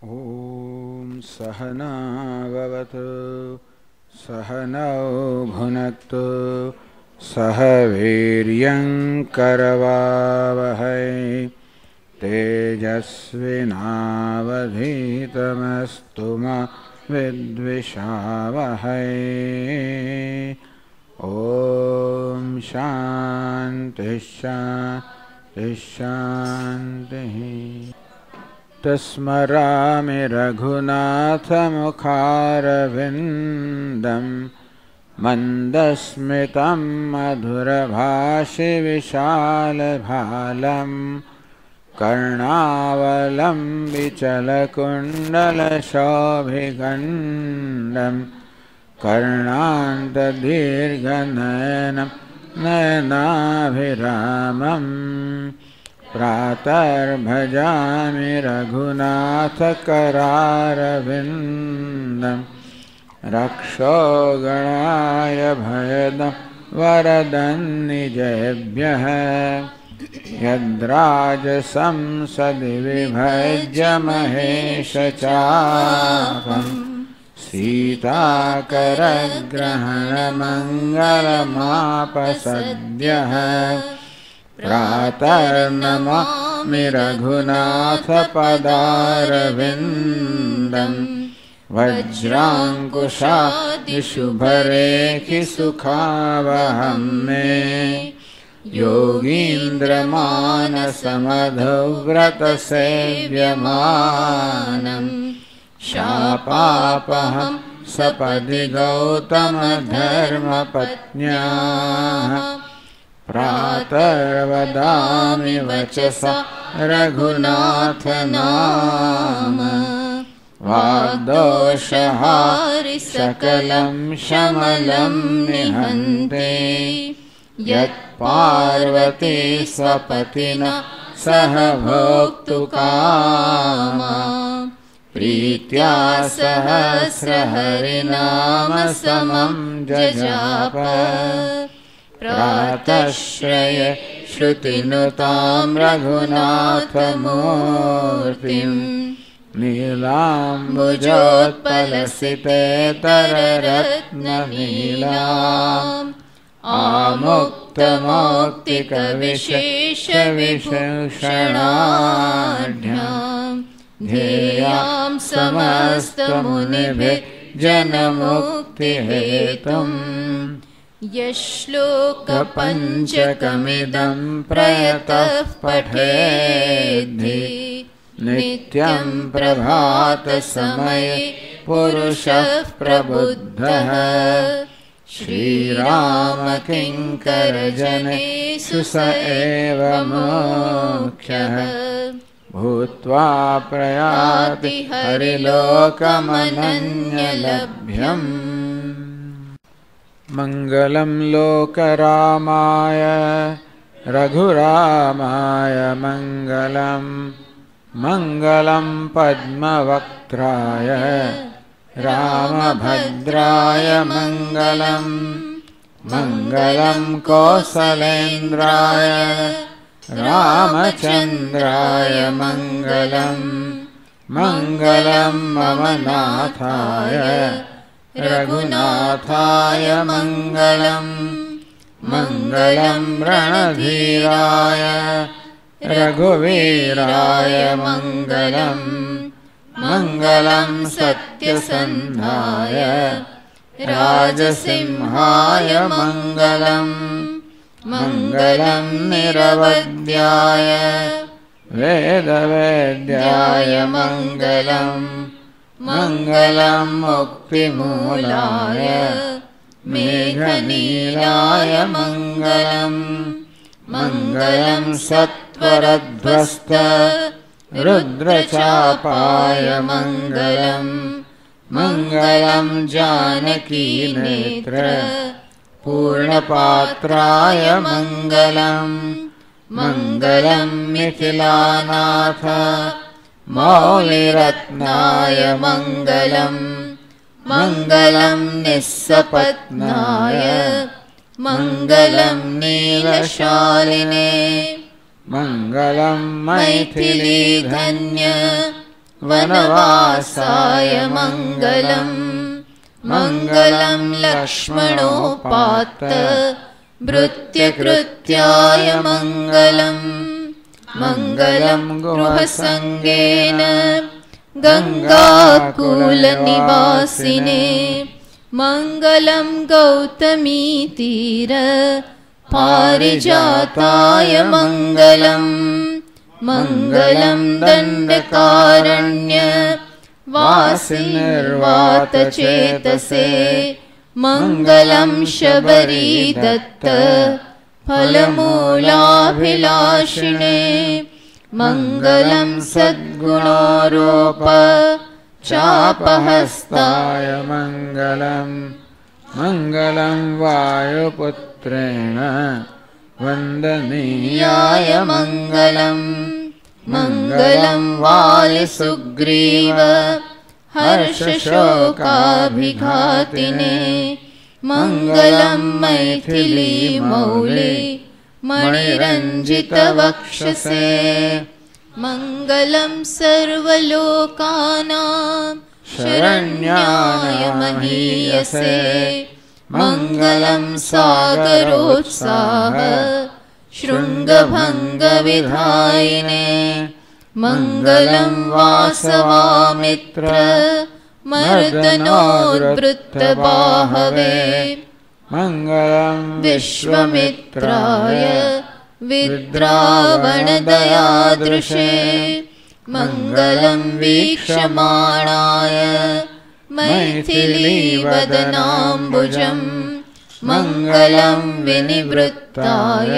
ॐ सहना भवतु सहनौ भुनक्तु सह वीर्यं करवावहै तेजस्विनावधीतमस्तु मा विद्विषावहै। ॐ शान्ति शान्ति शान्तिः। तस्मरामि रघुनाथमुखारविन्दं मन्दस्मितं मधुरभाषि विशालभालं कर्णावलम्बिचलकुण्डलशोभिगण्डं कर्णान्तदीर्घनयनं नयनाभिरामम् प्रातर्भजामि रघुनाथकरारविन्दं रक्षोगणाय भयदं वरदं निजेभ्यः यद्राजसं सदि विभज्य महेशचापं सीताकरग्रहणमङ्गलमापसद्यः प्रातर्नमामि रघुनाथपदारविन्दं वज्राङ्कुशादिशुभरेखिसुखावहं मे योगीन्द्रमानसमधुव्रतसेव्यमानं शापापहं सपदि गौतमधर्मपत्न्याः प्रातर्वदामि वचसा रघुनाथ नाम वाग्दोषहारि सकलं शमलं निहन्ते यत्पार्वती स्वपतिना सह भोक्तुकामा प्रीत्या सहस्रहरिनाम समं जजाप प्रातःश्रय श्रुतिनुतां रघुनाथमूर्तिं नीलाम्बुजोत्पलसितेतररत्ननीलाम् आमुक्तमौक्तिकविशेषविशेषणाढ्यां ध्येयां समस्तमुनिभिः जनमुक्तिहेतुम् यश्लोकपञ्चकमिदं प्रयतः पठेद्धि नित्यं प्रभातसमये पुरुषः प्रबुद्धः श्रीरामकिङ्करजनेषु स एव मुख्यः भूत्वा प्रयाति हरिलोकमनन्यलभ्यम्। मङ्गलं लोकरामाय रघुरामाय मङ्गलं मङ्गलं पद्मवक्त्राय रामभद्राय मङ्गलं मङ्गलं कौसलेन्द्राय रामचन्द्राय मङ्गलं मङ्गलं मम नाथाय रघुनाथाय मङ्गलं मङ्गलं रणधीराय रघुवीराय मङ्गलं मङ्गलं सत्यसन्धाय राजसिंहाय मङ्गलं मङ्गलं निरवध्याय वेदवेद्याय मङ्गलं मङ्गलं मुक्तिमूलाय मेघनीलाय मङ्गलं मङ्गलं सत्वरध्वस्त रुद्रचापाय मङ्गलं मङ्गलं जानकीनेत्र पूर्णपात्राय मङ्गलं मङ्गलं मिथिलानाथ मौलिरत्नाय मङ्गलं मङ्गलं निःसपत्नाय मङ्गलं नीलशालिने मङ्गलं मैथिलीधन्य वनवासाय मङ्गलम् मङ्गलं लक्ष्मणोपात्त भृत्यकृत्याय मङ्गलम् मङ्गलं गृहसङ्गेन गङ्गाकुलनिवासिने मङ्गलं गौतमीतीर पारिजाताय मङ्गलम् मङ्गलं दण्डकारण्य वासिनिर्वातचेतसे मङ्गलं शबरीदत्त फलमूलाभिलाषिणे मङ्गलं सद्गुणोरोप चापहस्ताय मङ्गलम् मङ्गलं वायुपुत्रेण वन्दनीयाय मङ्गलम् मङ्गलं वालिसुग्रीव हर्षशोकाभिघातिने मङ्गलं मैथिलीमौले मणिरञ्जितवक्षसे मङ्गलं सर्वलोकानां शरण्याय महीयसे मङ्गलं सागरोत्साह शृङ्गभङ्गविधायिने मङ्गलं वासवामित्र मर्दनोद्वृत्तबाहवे मङ्गलं विश्वमित्राय विद्रावणदयादृशे मङ्गलं वीक्षमाणाय मैथिलीवदनाम्बुजम् मङ्गलं विनिवृत्ताय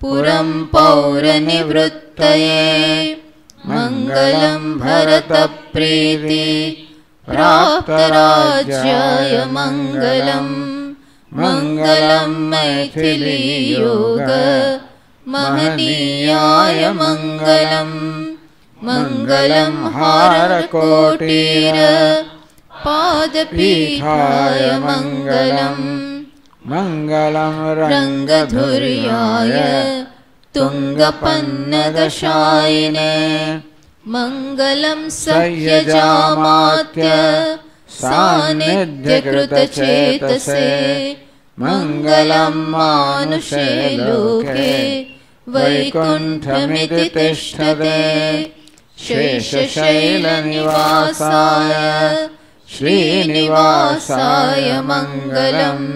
पुरं पौरनिवृत्तये मङ्गलं भरतप्रीति प्राप्तराज्याय मङ्गलम् मङ्गलं मैथिलीयोग महनीयाय मङ्गलम् मङ्गलं हारकोटीर पादपीठाय मङ्गलम् मङ्गलं रङ्गधुर्याय तुङ्गपन्नगशायिने मङ्गलं सह्यजामात्य सान्निध्यकृतचेतसे मङ्गलं मानुषे लोके वैकुण्ठमिति तिष्ठते शेषशैलनिवासाय श्रीनिवासाय मङ्गलम्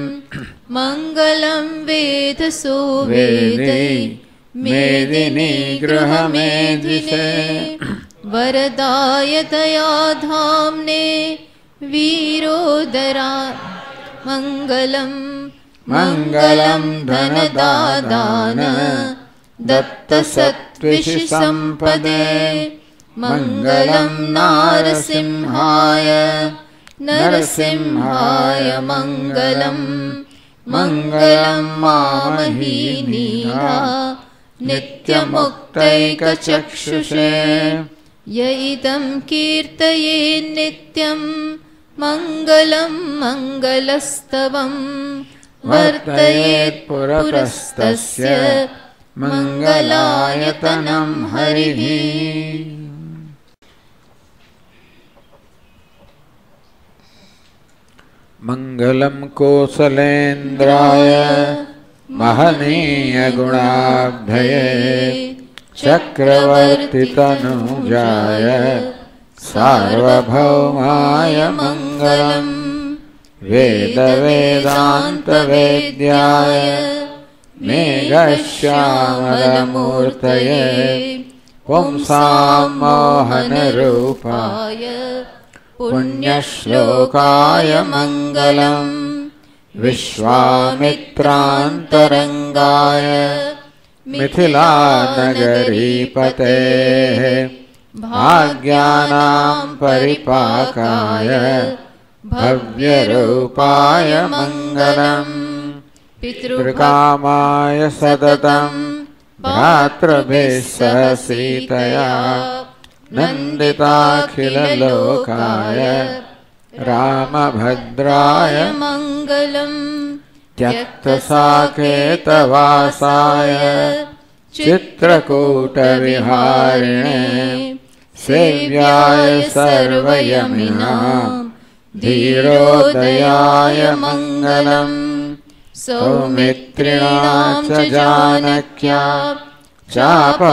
मङ्गलं वेदसो वेदै मेदिनी गृहमेधिने वरदाय दयाधाम्ने वीरोदरा मङ्गलं मङ्गलं धनदादान दत्तसत्त्विषि सम्पदे मङ्गलं नारसिंहाय नरसिंहाय मङ्गलम् मङ्गलं मामहीनीला नित्यमुक्तैकचक्षुषे य इदं कीर्तयेन्नित्यं मङ्गलं मङ्गलस्तवं वर्तयेत् पुरतस्तस्य मङ्गलायतनं हरिः। मङ्गलं कोसलेन्द्राय महनीयगुणाब्धये चक्रवर्तितनुजाय सार्वभौमाय मङ्गलम् वेदवेदान्तवेद्याय मेघश्यामलमूर्तये पुंसां मोहनरूपाय पुण्यश्लोकाय मङ्गलम् विश्वामित्रान्तरङ्गाय मिथिलानगरीपतेः भाग्यानां परिपाकाय भव्यरूपाय मङ्गलम् पितृकामाय सततं भ्रातृभिः सह सीतया नन्दिताखिललोकाय रामभद्राय मङ्गलम् त्यक्तसाकेतवासाय चित्रकूटविहारिणे सेव्याय सर्वयमिनां धीरोदयाय मङ्गलम् सौमित्रिणां च जानक्या चापबाणासिधारिणे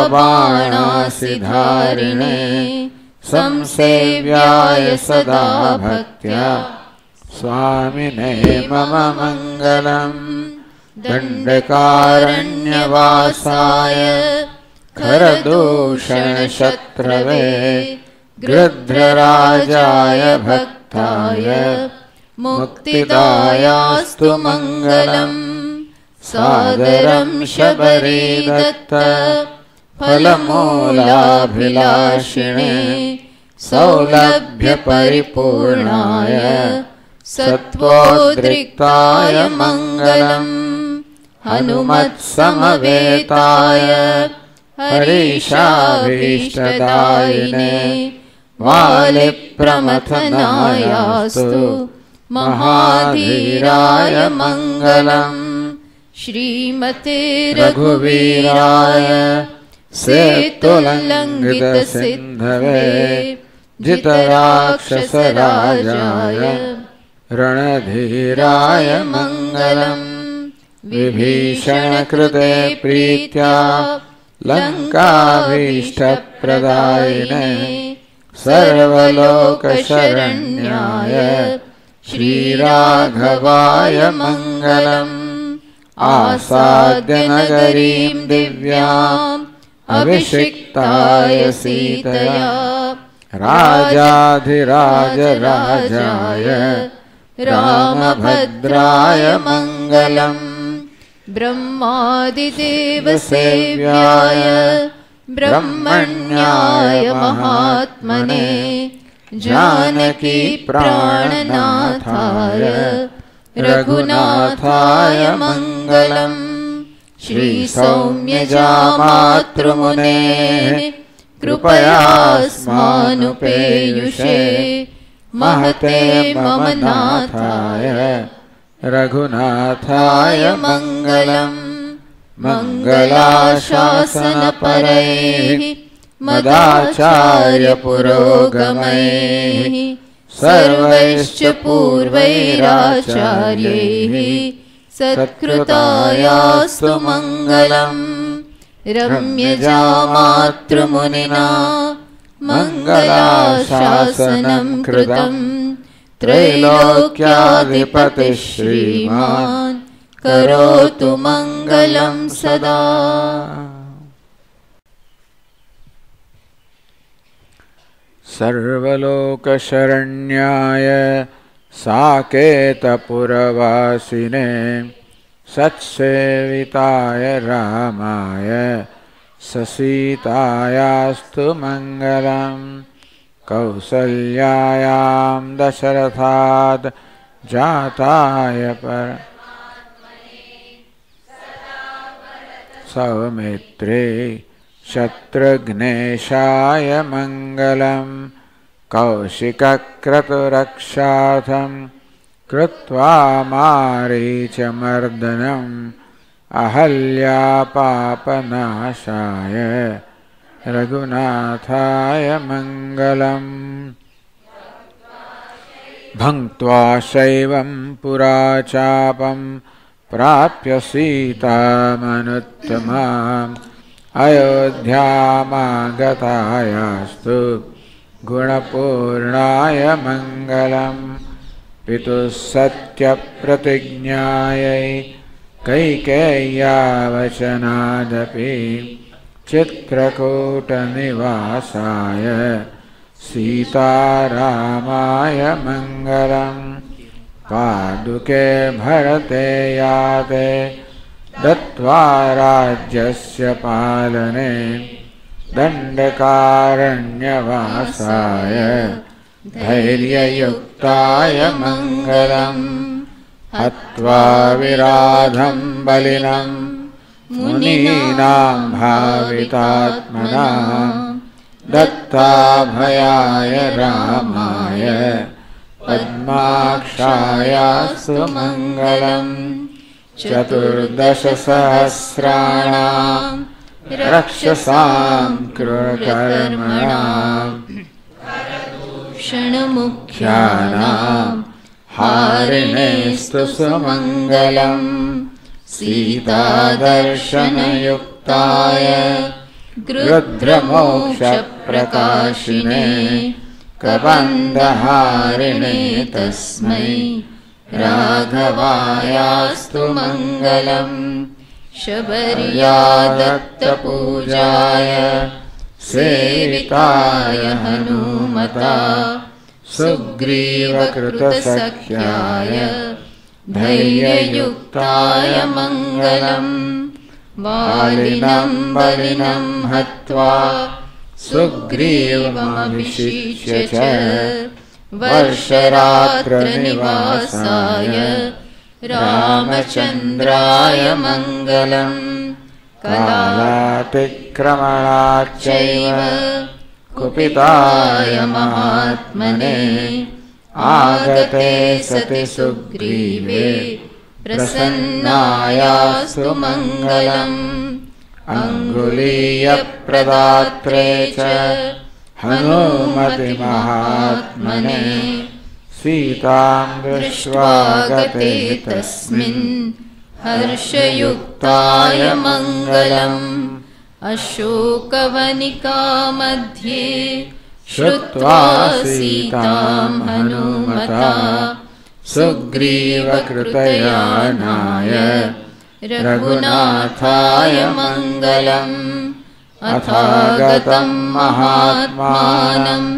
संसेव्याय सदा भक्त्या स्वामिने मम मङ्गलम् दण्डकारण्यवासाय खरदूषणशत्रवे गृध्रराजाय भक्ताय मुक्तिदायास्तु मङ्गलम् सादरं शबरीदत्त फलमूलाभिलाषिणे सौलभ्यपरिपूर्णाय सत्त्वोद्रिक्ताय मङ्गलम् हनुमत्समवेताय हरीशाभीष्टदायिने वालिप्रमथनायास्तु महाधीराय मङ्गलम् श्रीमते रघुवीराय सेतुलङ्घितसिन्धवे जितराक्षसराजाय रणधीराय मङ्गलम् विभीषणकृते प्रीत्या लङ्काभीष्टप्रदायिने सर्वलोकशरण्याय श्रीराघवाय मङ्गलम् आसाद्य नगरीं दिव्याम् अभिषिक्ताय सीतया राजाधिराजराजाय रामभद्राय मङ्गलम् ब्रह्मादिदेवसेव्याय ब्रह्मण्याय महात्मने जानकी प्राणनाथाय रघुनाथाय मङ्गलम् श्रीसौम्यजामातृमुनेः कृपयास्मानुपेयुषे महते मम नाथाय रघुनाथाय मङ्गलम् मङ्गलाशासनपरैः मदाचार्यपुरोगमैः सर्वैश्च पूर्वैराचार्यैः सत्कृतायास्तु मङ्गलम् रम्यजामातृमुनिना मङ्गलाशासनं कृतम् त्रैलोक्याधिपतिः श्रीमान् करोतु मङ्गलं सदा। सर्वलोकशरण्याय साकेतपुरवासिने सत्सेविताय रामाय ससीतायास्तु मङ्गलम् कौसल्यायां दशरथाद् जाताय सौमित्रे शत्रुघ्नेशाय मङ्गलम् कौशिकक्रतुरक्षार्थं कृत्वा मारीचमर्दनम् अहल्यापापनाशाय रघुनाथाय मङ्गलम् भङ्क्त्वा शैवं पुराचापं प्राप्य सीतामनुत्तमाम् अयोध्यामागतायास्तु गुणपूर्णाय मङ्गलम् पितुः सत्यप्रतिज्ञायै कैकेय्यावचनादपि चित्रकूटनिवासाय सीतारामाय मङ्गलम् पादुके भरते याते दत्त्वा राज्यस्य पालने दण्डकारण्यवासाय धैर्ययुक्ताय मङ्गलम् हत्वा विराधं बलिनं मुनीनां भावितात्मनां दत्ताभयाय रामाय पद्माक्षायास्तु मङ्गलम् चतुर्दशसहस्राणां रक्षसां क्रूरकर्मणां क्षणमुख्यानां हारिणेस्तु सुमङ्गलम् सीतादर्शनयुक्ताय गृध्रमोक्षप्रकाशिने कबन्धहारिणे तस्मै राघवायास्तु मङ्गलम् शबर्यादत्तपूजाय सेविताय हनुमता सुग्रीवकृतसख्याय धैर्ययुक्ताय मङ्गलम् वालिनं बलिनं हत्वा सुग्रीवमभिषिच्य च वर्षरात्रनिवासाय रामचन्द्राय मङ्गलम् कालातिक्रमणाच्चैव कुपिताय महात्मने आगते सति सुग्रीवे प्रसन्नायास्तु मङ्गलम् अङ्गुलीयप्रदात्रे च हनुमति महात्मने सीतां दृष्ट्वा गते तस्मिन् हर्षयुक्ताय मङ्गलम् अशोकवनिका मध्ये श्रुत्वा सीतां हनुमता सुग्रीवकृतयानाय रघुनाथाय मङ्गलम् अथागतं महात्मानम्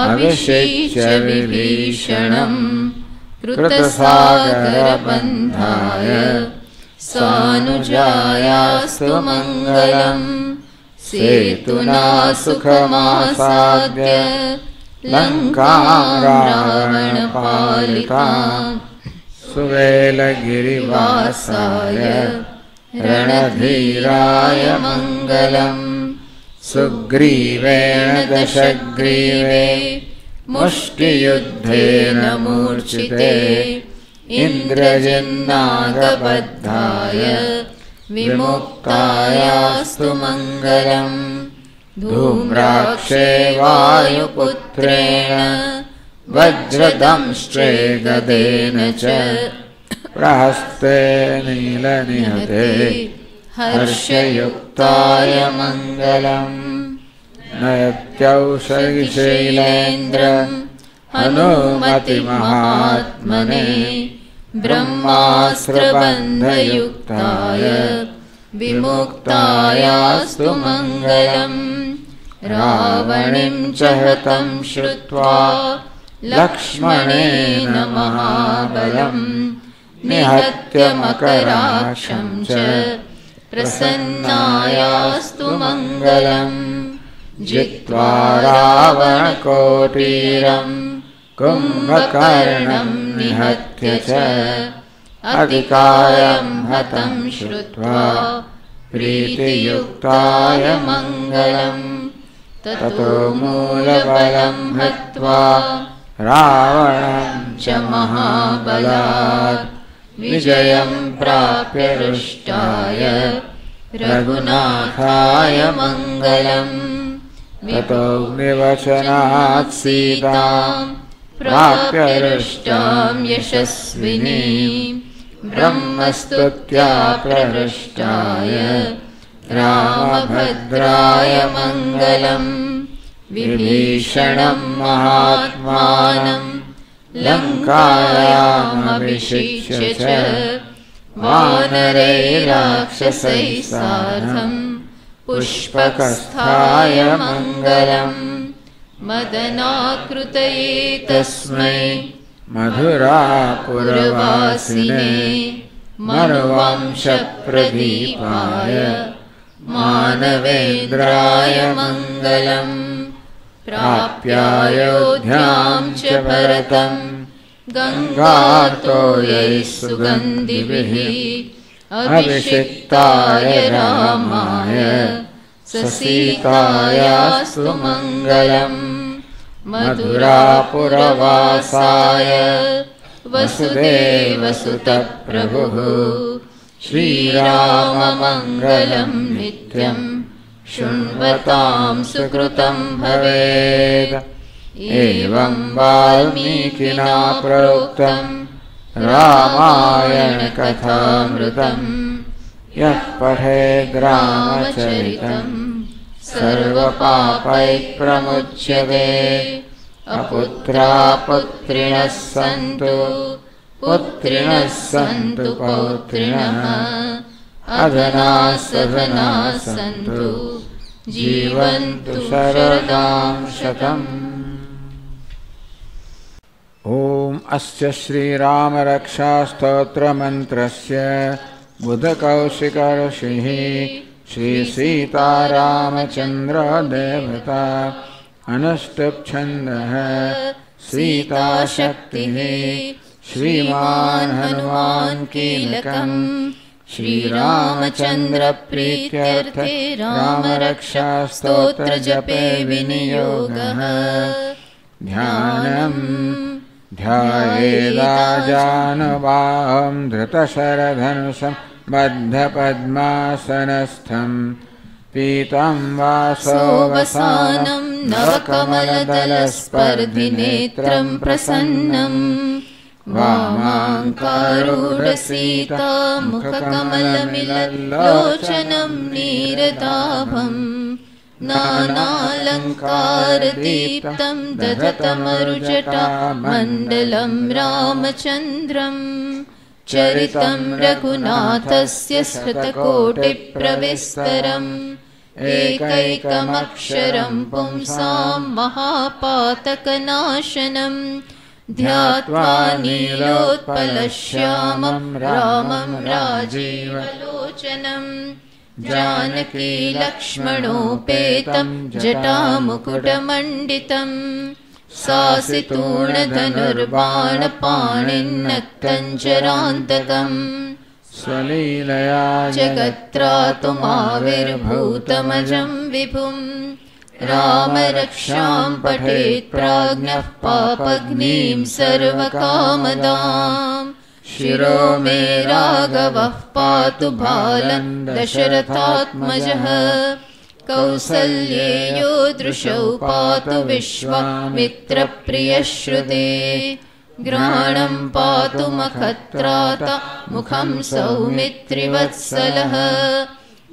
अभिषिच्य विभीषणम् कृतसागरबन्धाय सानुजायास्तु मङ्गलम् सेतुना सुखमासाद्य लङ्कां रावणपालिताम् सुवेलगिरिवासाय रणधीराय मङ्गलम् सुग्रीवेण दशग्रीवे मुष्टियुद्धेन मूर्छिते इन्द्रजिन्नागबद्धाय विमुक्तायास्तु मङ्गलम् धूम्राक्षे वायुपुत्रेण वज्रदंष्ट्रे गदेन च प्रहस्ते नीलनिहते हर्षयुक्ताय मङ्गलम् नयत्यौषधिशैलेन्द्रम् हनुमति महात्मने ब्रह्मास्त्रबन्धयुक्ताय विमुक्तायास्तु मङ्गलम् रावणीं च हतं श्रुत्वा लक्ष्मणेन महाबलम् निहत्य मकराक्षं च प्रसन्नायास्तु मङ्गलम् जित्वा रावणकोटीरम् कुम्भकर्णं निहत्य च अतिकायं हतं श्रुत्वा प्रीतियुक्ताय मङ्गलम् ततो मूलबलं हत्वा रावणं च महाबलात् विजयं प्राप्य रुष्टाय रघुनाथाय मङ्गलम् ततो निवचनात् सीतां प्राप्य रुष्टां यशस्विनीं ब्रह्मस्तुत्या प्रहृष्टाय रामभद्राय मङ्गलम् विभीषणं महात्मानं लङ्कायामभिषिच्य च वानरैराक्षसैः सार्धं पुष्पकस्थाय मङ्गलम् मदनाकृतये तस्मै मधुरापुरवासिने मनुवंशप्रदीपाय मानवेन्द्राय मङ्गलम् प्राप्यायोध्यां च भरतं गङ्गार्तो यैः सुगन्धिभिः अभिषिक्ताय रामाय सीतायास्तु मङ्गलम् मधुरापुरवासाय वसुदेवसुतप्रभुः श्रीराममङ्गलं नित्यम् शृण्वतां सुकृतं भवेत्। एवं वाल्मीकिना प्रोक्तं रामायणकथामृतं यः पठेद् रामचरितं सर्वपापैः प्रमुच्यते। अपुत्रा पुत्रिणः सन्तु पुत्रिणः सन्तु पौत्रिणः अधनाः सधनाः सन्तु जीवन्तु शरदां शतम्। ॐ अस्य श्रीरामरक्षास्तोत्रमन्त्रस्य बुधकौशिकऋषिः श्रीसीतारामचन्द्रदेवता अनुष्टुप्छन्दः सीताशक्तिः श्रीमान् हनुमान् कीलकम् श्रीरामचन्द्रप्रीत्यर्थे रामरक्षास्तोत्रजपे विनियोगः। ध्यानम् ध्यायेदाजानुबाहुं धृतशरधनुषं बद्धपद्मासनस्थं पीतं वासोवसानं नवकमलदलस्पर्धिनेत्रं प्रसन्नं वामाङ्कारूढसीता मुखकमलमिललोचनं नीरदाभम् नानालङ्कारदीप्तं दधतमरुजटा मण्डलं रामचन्द्रं चरितं रघुनाथस्य शतकोटिप्रविस्तरम् एकैकमक्षरं पुंसां महापातकनाशनं ध्यात्वा नीलोत्पलश्यामं रामं राजीवलोचनं जानकी लक्ष्मणोपेतं जटामुकुटमण्डितं सासितूर्णधनुर्बाणपाणिन्नक्तञ्जरान्तकम् स्वलीलया जगत्रातुमाविर्भूतमजं विभुं रामरक्षां पठेत् प्राज्ञः पापघ्नीं सर्वकामदाम् शिरो मे राघवः पातु बालं दशरथात्मजः कौसल्येयो दृशौ पातु विश्वामित्रप्रियश्रुते ग्रहाणं पातु मखत्राता मुखं सौमित्रिवत्सलः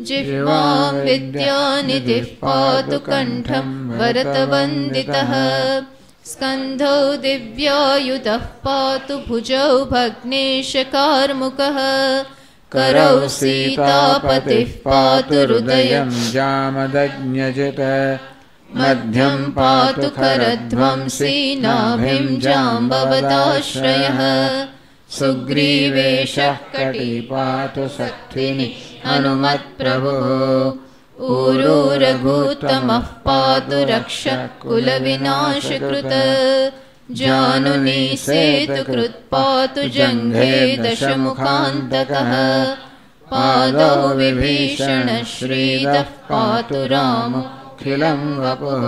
जिह्वां विद्यानिधिः पातु कण्ठं भरतवन्दितः स्कन्धौ दिव्यायुधः पातु भुजौ भग्नेशकार्मुकः करौ सीतापतिः पातु हृदयं जामदग्न्यजित् मध्यं पातु करध्वंसी नाभिं जाम्बवताश्रयः सुग्रीवेशः कटी पातु सख्तिनि हनुमत्प्रभुः ऊरू रघुत्तमः पातु रक्षकुलविनाशकृत् जानुनी सेतुकृत् पातु जङ्घे दशमुखान्तकः पादौ विभीषणः श्रीदः पातु रामोऽखिलं वपुः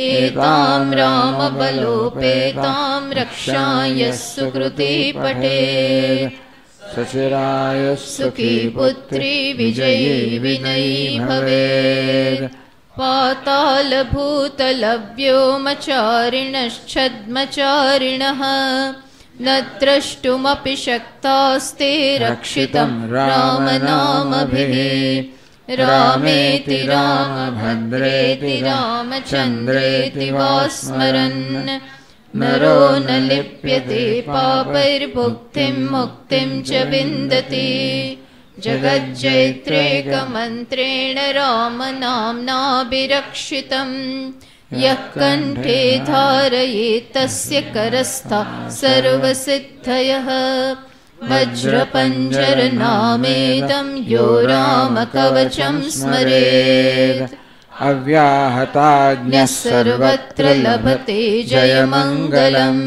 एतां रामबलोपेतां रक्षाय सुकृती पठेत् सचिरायुः सुखी पुत्री विजयी विनयी भवेत् पातालभूतलव्योमचारिणश्छद्मचारिणः न द्रष्टुमपि शक्तास्ते रक्षितं रामनामभिः रामेति रामभद्रेति रामचन्द्रेति वा स्मरन् नरो न लिप्यते पापैर्भुक्तिं मुक्तिं च विन्दति जगज्जैत्रेकमन्त्रेण रामनाम्नाभिरक्षितं यः कण्ठे धारयेत् तस्य करस्था सर्वसिद्धयः वज्रपञ्जरनामेदं यो रामकवचं स्मरेत् अव्याहताज्ञः सर्वत्र लभते जयमङ्गलम्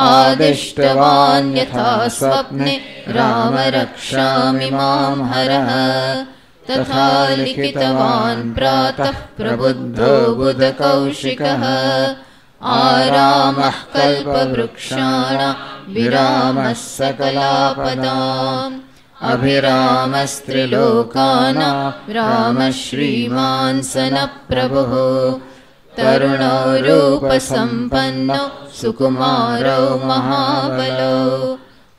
आदिष्टवान् यथा स्वप्ने राम रक्षामि मां हरः तथा लिखितवान् प्रातः प्रबुद्धो बुधकौशिकः आरामः कल्पवृक्षाणां विरामः सकलापदाम् अभिरामस्त्रिलोकानां रामः श्रीमान् सनप्रभुः तरुणो रूपसम्पन्नो सुकुमारो महाबलो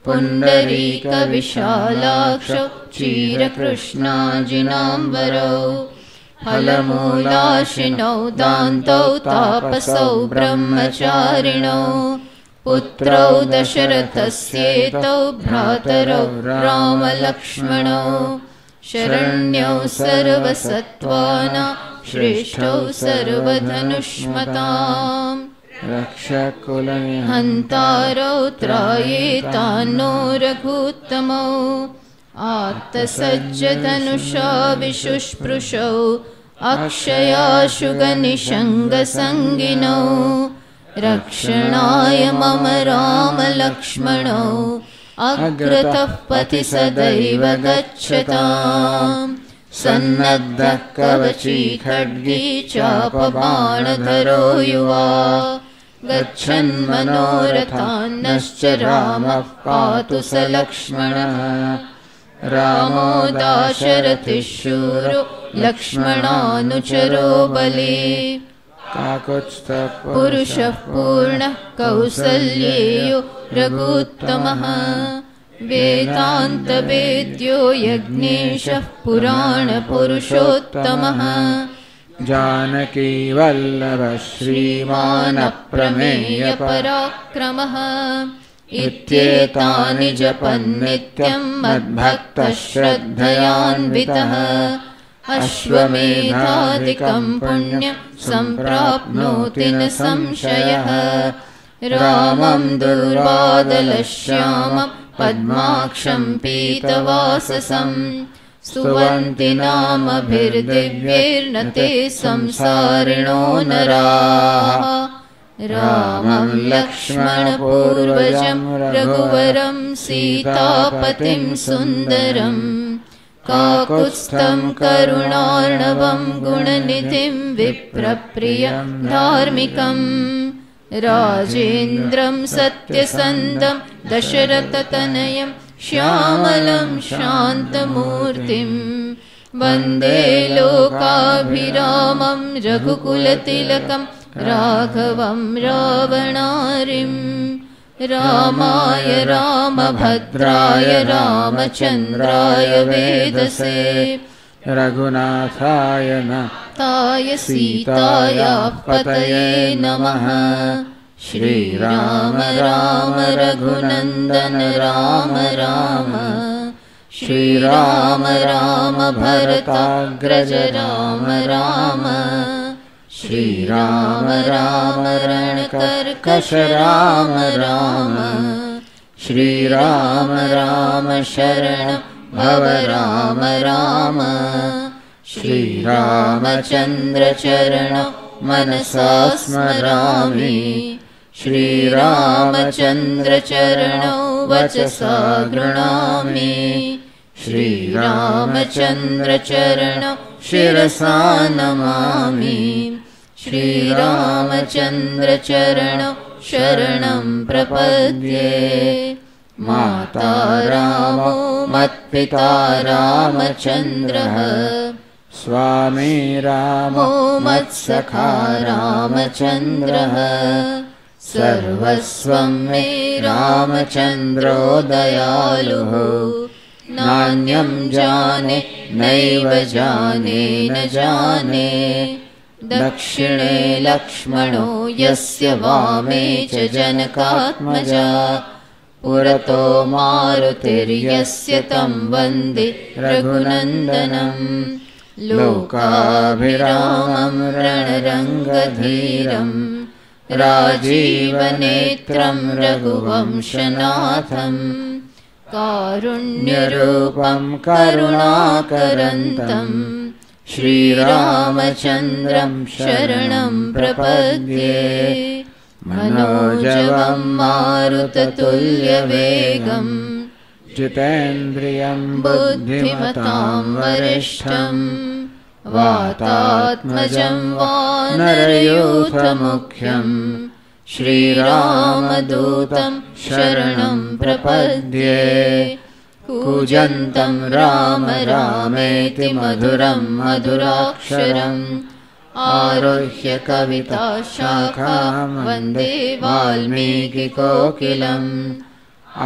पुण्डरीकविशालाक्षो क्षीरकृष्णाजिनाम्बरो फलमूलाशिनौ दान्तौ तापसौ ब्रह्मचारिणौ पुत्रौ दशरथस्येतौ भ्रातरौ रामलक्ष्मणौ शरण्यौ सर्वसत्त्वानां श्रेष्ठौ सर्वधनुष्मताम् हन्तारौ त्रायेतान्नो रघुत्तमौ आत्तसज्जधनुषा विशुष्पृशौ अक्षयाशुगनिषङ्गसङ्गिनौ रक्षणाय मम रामलक्ष्मणौ अग्रतः पथि सदैव गच्छताम् सन्नद्धः कवची खड्गी चापबाणधरो युवा गच्छन्मनोरथान्नश्च रामः पातु स लक्ष्मणः रामो दाशरथिः शूरो लक्ष्मणानुचरो बली पुरुषः पूर्णः कौसल्येयो रघुत्तमः वेदान्तवेद्यो यज्ञेशः पुराणपुरुषोत्तमः जानकी वल्लभः श्रीमान् अप्रमेयपराक्रमः इत्येतानि जपन्नित्यं मद्भक्तः श्रद्धयान्वितः अश्वमेधादिकं पुण्यं सम्प्राप्नोति न संशयः रामं दुर्वादलश्यामं पद्माक्षं पीतवाससं स्तुवन्ति नामभिर्दिव्यैर्न ते संसारिणो नराः रामं लक्ष्मणपूर्वजं रघुवरं सीतापतिं सुन्दरम् काकुत्स्थं करुणार्णवं गुणनिधिं विप्रप्रियं धार्मिकम् राजेन्द्रं सत्यसन्धं दशरथतनयं श्यामलं शान्तमूर्तिं वन्दे लोकाभिरामं रघुकुलतिलकं राघवं रावणारिम् रामाय रामभद्राय रामचन्द्राय वेदसे रघुनाथाय नाथाय सीतायापतये नमः श्रीराम राम रघुनन्दन राम राम श्रीराम राम भरताग्रज राम राम श्रीराम राम रणकर्कश राम राम श्रीराम राम शरणं भव राम राम श्रीरामचन्द्र चरणं मनसा स्मरामि श्रीरामचन्द्र चरणौ वचसा गृह्णामि श्रीरामचन्द्र चरणौ शिरसा नमामि श्रीरामचन्द्र चरणौ शरणं प्रपद्ये माता रामो मत्पिता रामचन्द्रः स्वामी रामो मत्सखा रामचन्द्रः सर्वस्वं मे रामचन्द्रो दयालुः नान्यं जाने नैव जाने न जाने दक्षिणे लक्ष्मणो यस्य वामे च जनकात्मजा पुरतो मारुतिर्यस्य तं वन्दे रघुनन्दनं लोकाभिरामं रणरङ्गधीरं राजीवनेत्रं रघुवंशनाथं कारुण्यरूपं करुणाकरन्तं श्रीरामचन्द्रं शरणं प्रपद्ये मनोजवं मारुततुल्यवेगं जितेन्द्रियं बुद्धिमतां वरिष्ठं वातात्मजं वानरयूथमुख्यं श्रीरामदूतं शरणं प्रपद्ये कूजन्तं राम रामेति मधुरं मधुराक्षरम् आरुह्य कविताशाखां वन्दे वाल्मीकिकोकिलम्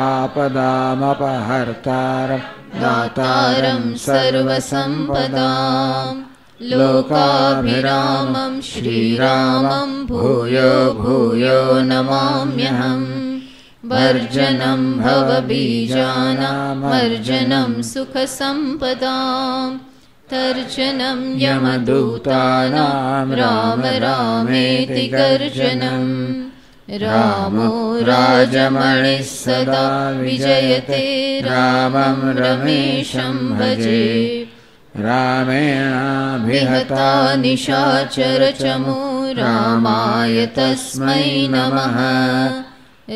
आपदामपहर्तारं दातारं सर्वसम्पदां लोकाभिरामं श्रीरामं भूयो भूयो नमाम्यहम् वर्जनं भवबीजानामर्जनं सुखसम्पदां तर्जनं यमदूतानां राम रामेति गर्जनं रामो राजमणिः सदा विजयते रामं रमेशं भजे रामेणाभिहता निशाचरचमो रामाय तस्मै नमः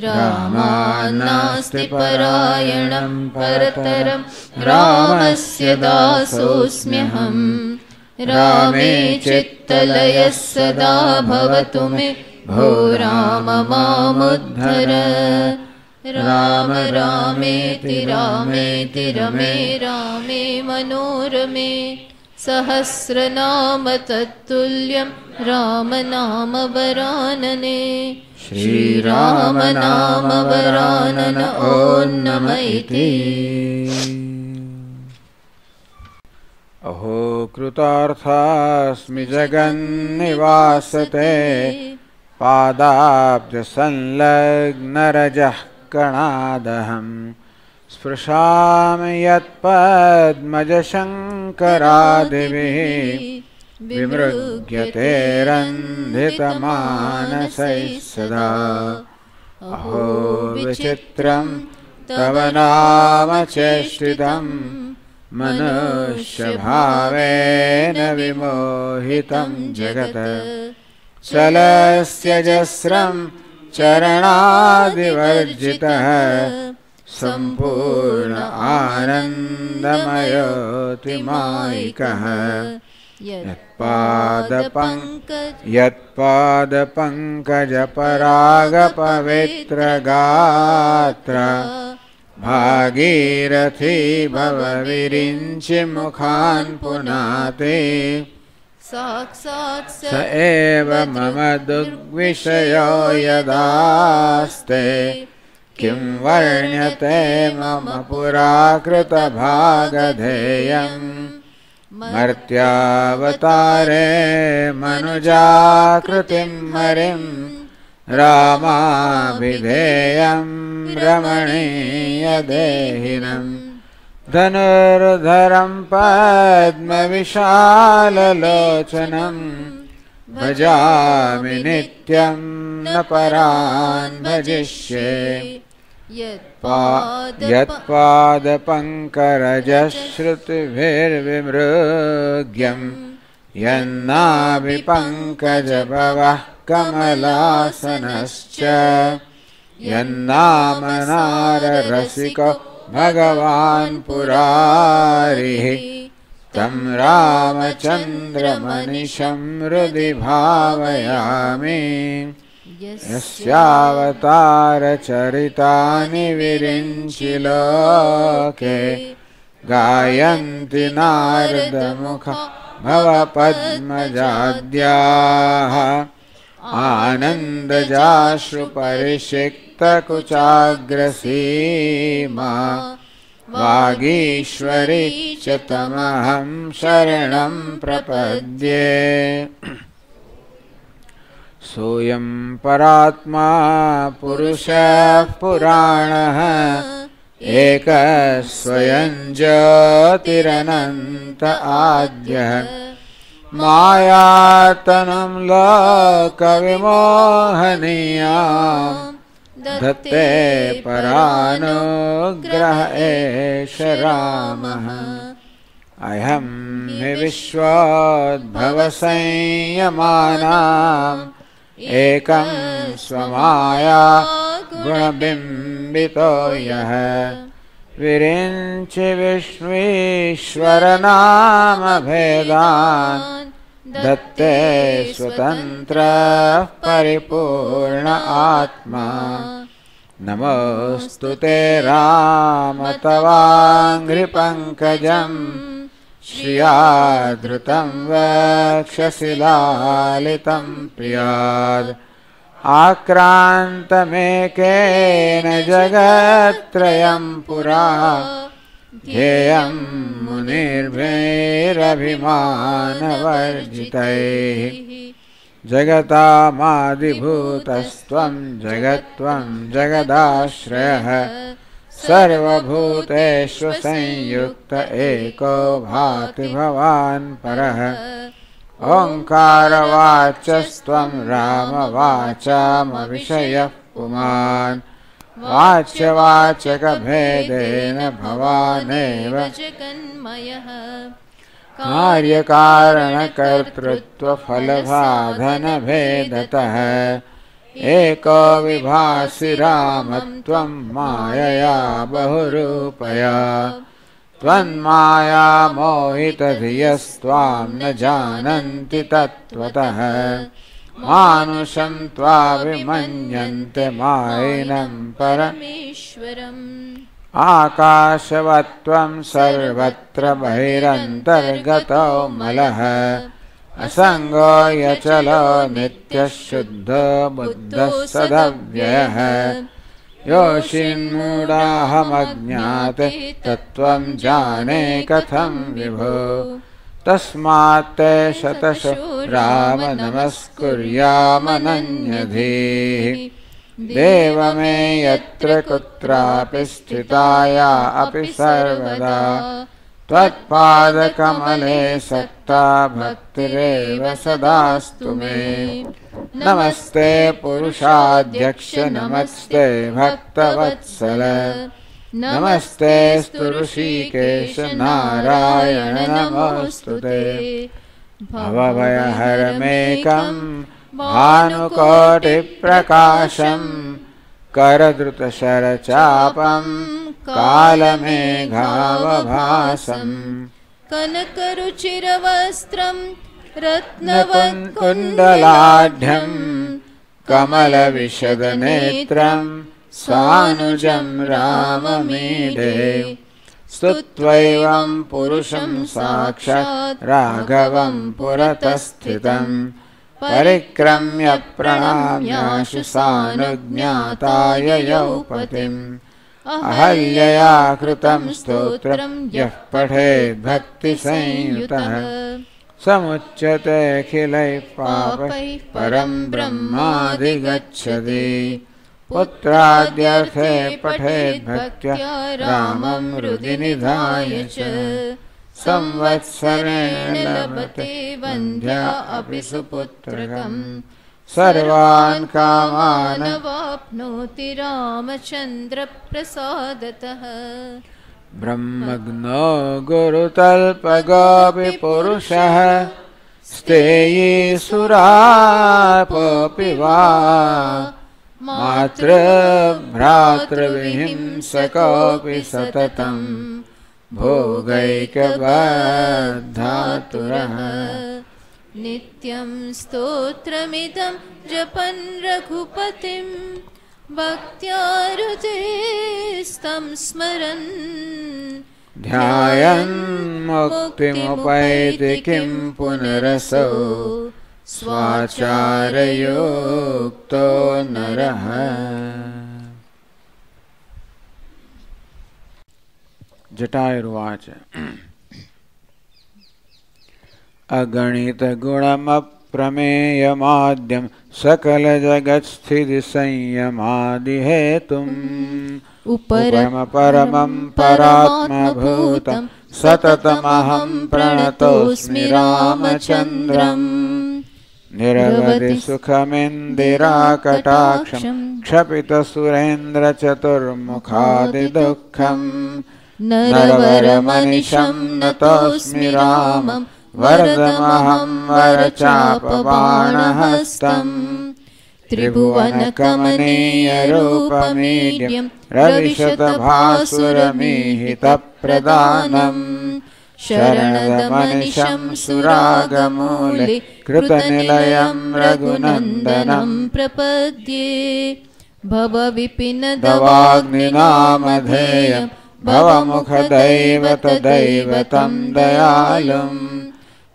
रामान्नास्ति परायणं परतरं रामस्य दासोऽस्म्यहम् रामे चित्तलयः सदा भवतु मे भो राम मामुद्धर राम रामेति रामेति रमे रामे मनोरमे सहस्रनाम तत्तुल्यं राम नाम वरानने श्रीराम नाम वरानन ॐ नम इति। अहो कृतार्थास्मि जगन्निवासते पादाब्जसंलग्नरजः कणादहं स्पृशामि यत्पद्मजशङ्करादिभिः विमृग्यते रन्धितमानसैः सदा। अहो विचित्रं तव नाम चेष्टितं मनुष्यभावेन विमोहितं जगत् चलस्यजस्रं चरणादिवर्जितः सम्पूर्ण आनन्दमयोतिमायिकः यत्पादपङ्कजपरागपवित्रगात्र भागीरथी भवविरिञ्चि मुखान् पुनाते साक्षात् स एव मम दुग्विषयो यदास्ते किं वर्ण्यते मम पुराकृतभागधेयम् मर्त्यावतारे मनुजाकृतिं मरिं रामाभिधेयं रमणीयदेहिनम् धनुर्धरं पद्मविशाललोचनं भजामि नित्यं न परान् भजिष्ये यत्पादपङ्कजश्रुतिभिर्विमृग्यं यन्नाभिपङ्कजभवः कमलासनश्च यन्नामनाररसिको भगवान् पुरारिः तं रामचन्द्रमनिशं हृदि भावयामि यस्यावतारचरितानि विरिञ्चि लोके गायन्ति नारदमुख भवपद्मजाद्याः आनन्दजाश्रुपरिषिक्तकुचाग्रसीमा वागीश्वरी च तमहं शरणं प्रपद्ये। सोऽयं परात्मा पुरुषः पुराणः एकः स्वयं ज्योतिरनन्त आद्यः मायातनं लोकविमोहनीयां दत्ते परानुग्रह एष रामः। अयं हि विश्वोद्भवसंयमानाम् एकं स्वमाया गुणबिम्बितो यः विरिञ्चि विश्वेश्वरनामभेदान् दत्ते स्वतन्त्रः परिपूर्ण आत्मा। नमोऽस्तु ते राम तवाङ्घ्रिपङ्कजं श्रियाधृतं वक्षसि लालितं प्रियाद् आक्रान्तमेकेन जगत्त्रयं पुरा ध्येयं मुनिर्भैरभिमानवर्जितैः जगतामादिभूतस्त्वं जगत्त्वं जगदाश्रयः सर्वभूतेषु संयुक्त एको भाति भवान् परः ओङ्कारवाच्यस्त्वं रामवाचामविषयः पुमान् वाच्यवाचकभेदेन भवानेव जगन्मयः कार्यकारणकर्तृत्वफलसाधनभेदतः एको विभासि रामं त्वं मायया बहुरूपया त्वन्माया मोहितधियस्त्वां न जानन्ति तत्त्वतः मानुषं त्वाभिमन्यन्ते मायिनं परमेश्वरम् आकाशवत्त्वं सर्वत्र बहिरन्तर्गतो मलः असङ्गो यचलो नित्यः शुद्धो बुद्धः सदव्ययः योषिन्मूढाहमज्ञाते तत्त्वं जाने कथं विभो तस्मात् ते शतशो राम नमस्कुर्यामनन्यधीः देव मे यत्र कुत्रापि स्थिताया अपि सर्वदा त्वत्पादकमले सक्ता भक्तिरेव सदास्तु मे नमस्ते पुरुषाध्यक्ष नमस्ते भक्तवत्सल नमस्ते ऋषिकेश नारायण नमोऽस्तुते भवभयहरमेकं भानुकोटिप्रकाशं करधृतशरचापं कालमेघावभासं कनकरुचिरवस्त्रं रत्नकुण्डलाढ्यं कमलविशदनेत्रं सानुजं राममीडे स्तुत्वैवं पुरुषं साक्षात् राघवं पुरतः स्थितं परिक्रम्य प्रणम्याशु सानुज्ञाताय यौपतिम् अहल्यया कृतं स्तोत्रं यः पठेत् भक्तिसंयुतः समुच्यते अखिलैः पापैः परं ब्रह्माधिगच्छति पुत्राद्यर्थे पठेत् भक्त्या रामं हृदि निधाय च संवत्सरेण लभते वन्द्या अपि सुपुत्रकम् सर्वान् कामान् वाप्नोति रामचन्द्र प्रसादतः ब्रह्मज्ञो गुरुतल्पगोऽपि पुरुषः स्तेयी सुरापोऽपि वा मातृभ्रातृविहिंसकोऽपि सततं भोगैकबद्धातुरः नित्यं स्तोत्रमिदं जपन् रघुपतिं भक्त्या हृदयेस्तं स्मरन् ध्यायन् मुक्तिमुपैति किं पुनरसौ स्वाचारयुक्तो नरः। जटायुर्वाच अगणितगुणमप्रमेयमाद्यं सकलजगत्स्थितिसंयमादिहेतुम् परमं परात्मभूतं सततमहं प्रणतोऽस्मि रामचन्द्रम् निरवधि सुखमिन्दिराकटाक्षं क्षपितसुरेन्द्रचतुर्मुखादिदुःखम् नरवरमनिशं नतोऽस्मि रामं वरदमहं वरचापबाणहस्तम् त्रिभुवनकमनीयरूपमीड्यं रविशतभासुरमीहितप्रदानम् शरणदमनिशं सुरागमूले कृतनिलयं रघुनन्दनं प्रपद्ये भवविपिनदवाग्निनामधेयं भवमुखदैवतदैवतं दयालुं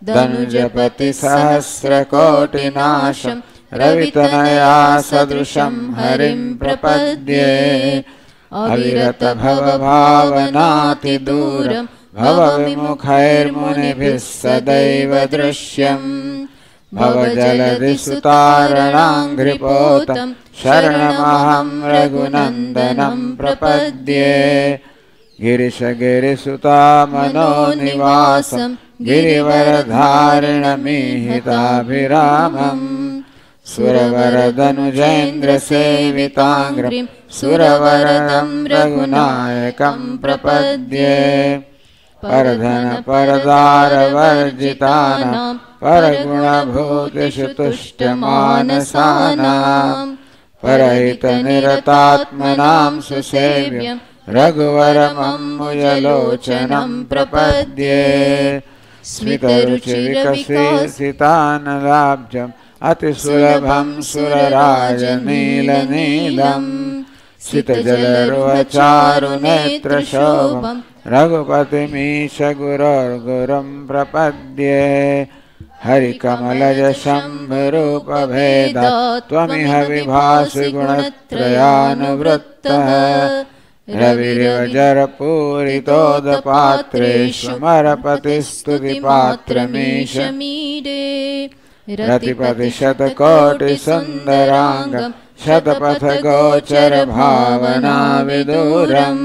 धनुजपतिसहस्रकोटिनाशं रवितनया सदृशं हरिं प्रपद्ये अविरतभवभावनातिदूरं भवविमुखैर्मुनिभिः सदैव दृश्यम् भवजलधिसुतारणाङ्घ्रिपोतं शरणमहं रघुनन्दनं प्रपद्ये गिरिशगिरिसुतामनोनिवासं गिरिवरधारिणमीहिताभिरामम् सुरवरदनुजेन्द्रसेविताङ्घ्रिं सुरवरदं रघुनायकं प्रपद्ये परधनपरदारवर्जितानां परगुणभूतिषु तुष्टमानसानां परहितनिरतात्मनां सुसेव्यं रघुवरमम्बुजलोचनं प्रपद्ये स्मितरुचिविकसितानलाब्जम् अतिसुलभं सुरराजनीलनीलम् सितजलरुवचारुनेत्रशोभं रघुपतिमीश गुरोर्गुरुं प्रपद्ये हरिकमलजशम्भुरूपभेदात् त्वमिह विभासि गुणत्रयानुवृत्तः रविरिवजरपूरितोदपात्रेषु मरपतिस्तुतिपात्रमीश मीडे रतिपतिशतकोटिसुन्दराङ्गं शतपथगोचरभावनाविदूरम्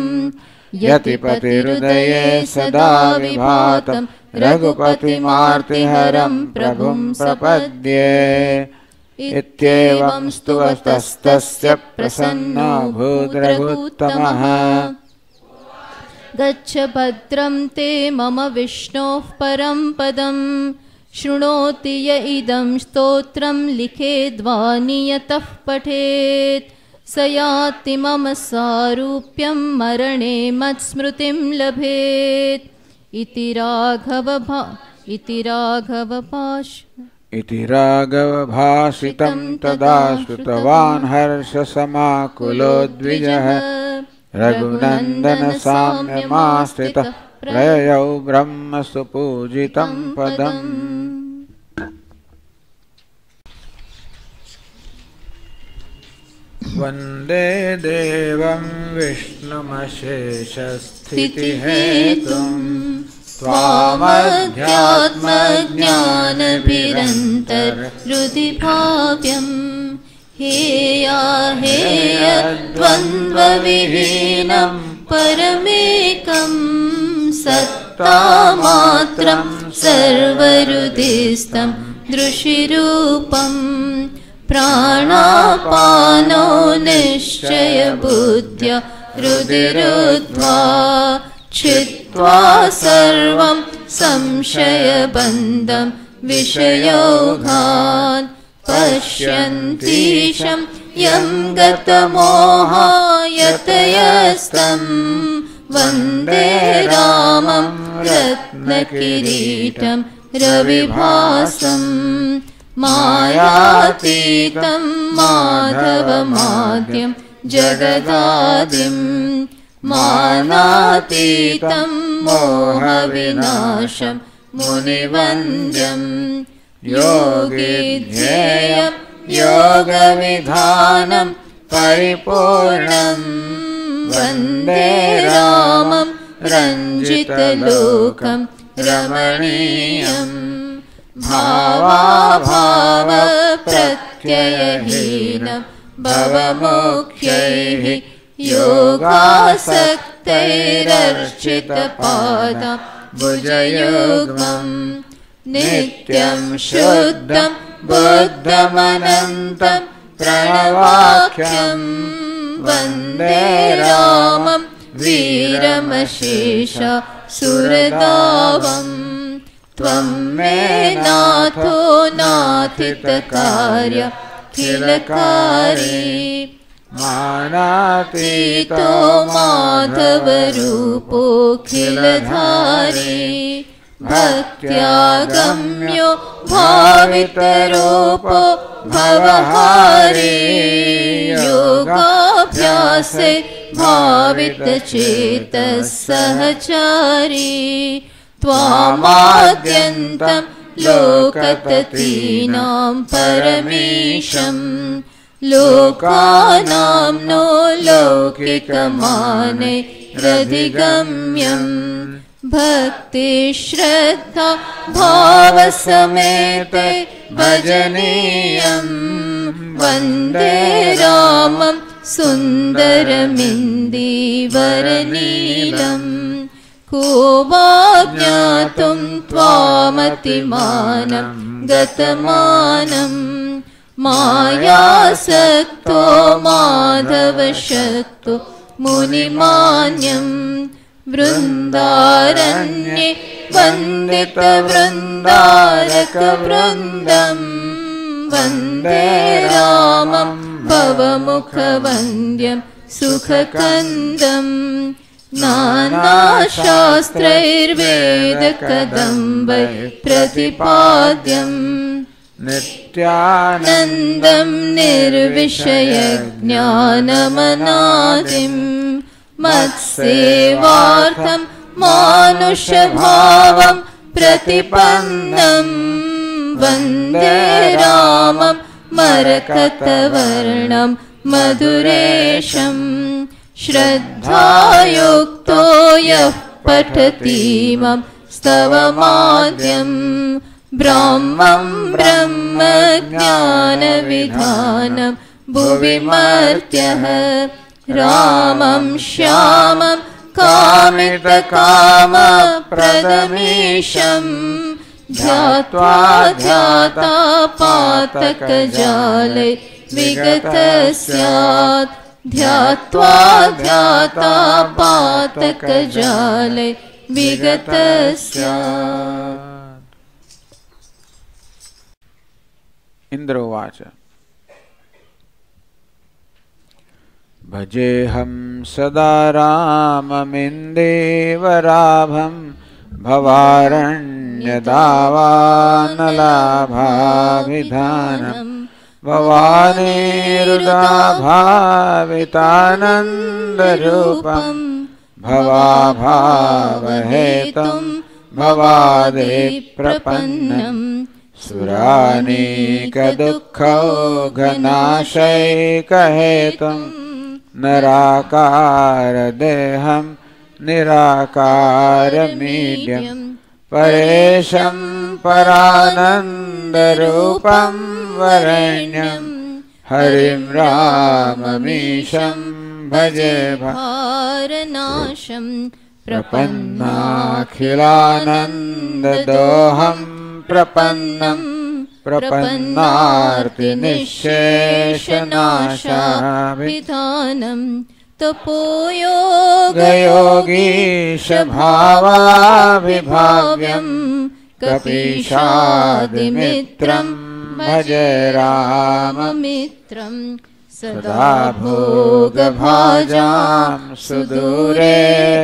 यतिपतिहृदये सदा विभातं रघुपतिमार्तिहरं प्रभुं प्रपद्ये इत्येवं स्तुवतस्तस्य प्रसन्नो भूद्रघुत्तमः गच्छ भद्रं ते मम विष्णोः परं पदं शृणोति य इदं स्तोत्रं लिखेद्वानियतः पठेत् स याति मम सारूप्यं मरणे मत्स्मृतिं लभेत् इति राघवभाषितं तदा श्रुतवान् हर्षसमाकुलो द्विजः रघुनन्दन साम्यमास्थितः प्रययौ ब्रह्म सुपूजितं पदम् वन्दे देवं विष्णुमशेषस्थितिहेतुं त्वामध्यात्मज्ञानभिरन्तर्हृदिभाव्यं हेयाहेयद्वन्द्वविहीनं परमेकं सत्तामात्रं सर्वहृदिस्थं दृशिरूपम् प्राणापानो निश्चयबुद्ध्या हृदिरुद्ध्वा छित्त्वा सर्वं संशयबन्धं विषयोघान् पश्यन्तीशं यं गतमोहायतयस्तं वन्दे रामं रत्नकिरीटं रविभासम् मायातीतं माधवमाद्यं जगदादिं मानातीतं मोहविनाशं मुनिवन्द्यं योगिध्येयं योगविधानं परिपूर्णं वन्दे रामं रञ्जितलोकं रमणीयम् भावाभावप्रत्ययहीनं भवमुख्यैः योगासक्तैरर्चितपादं भुजयुग्मं नित्यं शुद्धं बुद्धमनन्तं प्रणवाख्यं वन्दे रामं वीरमशेष सुरदावम् त्वं मे नाथो नाथितकार्य खिलकारी मानातीतो माधवरूपो खिलधारी भक्त्यागम्यो भावितरूपो भवहारी योगा भासे भावितचेतः सहचारी त्वामाद्यन्तं लोकततीनां परमेशम् लोकानां नो लौकिकमानैरधिगम्यम् भक्ति श्रद्धा भावसमेते भजनीयम् वन्दे रामं सुन्दरमिन्दीवरनीलम् को वा ज्ञातुं त्वामतिमानं गतमानम् मायासक्तो माधवशक्तो मुनिमान्यम् वृन्दारण्ये वन्दितवृन्दारकवृन्दम् वन्दे रामं भवमुखवन्द्यं सुखकन्दम् नानाशास्त्रैर्वेदकदम्बै प्रतिपाद्यम् नित्यानन्दं निर्विषयज्ञानमनादिं मत्सेवार्थं मानुषभावं प्रतिपन्नं वन्दे रामं मरकतवर्णं मधुरेशम् श्रद्धायुक्तो यः पठतीमं स्तवमाद्यम् ब्राह्मं ब्रह्मज्ञानविधानं भुवि मर्त्यः रामं श्यामं कामितकामप्रदमीशम् ध्यात्वा ध्याता पातकजाले विगतः स्यात् ध्यात्वा ध्याता पातकजाले विगतः स्यात्। इन्द्रोवाच भजेऽहं सदा राममिन्देवराभं भवारण्यदावानलाभाभिधानं भवानीरुदाभावितानन्दरूपं भवाभावहेतुं भवादिप्रपन्नम् सुरानीकदुःखौघनाशैकहेतुं नराकारदेहं निराकारमीड्यं परेशं परानन्दरूपं वरेण्यं हरिं राममीशं भजे भारनाशं प्रपन्नाखिलानन्ददोहं प्रपन्नं प्रपन्नार्तिनिःशेषनाशाभिधानं तपोयोगयोगीशभावाभिभाव्यं कपीशादिमित्रं भजे राममित्रं सदा भोगभाजां सुदूरे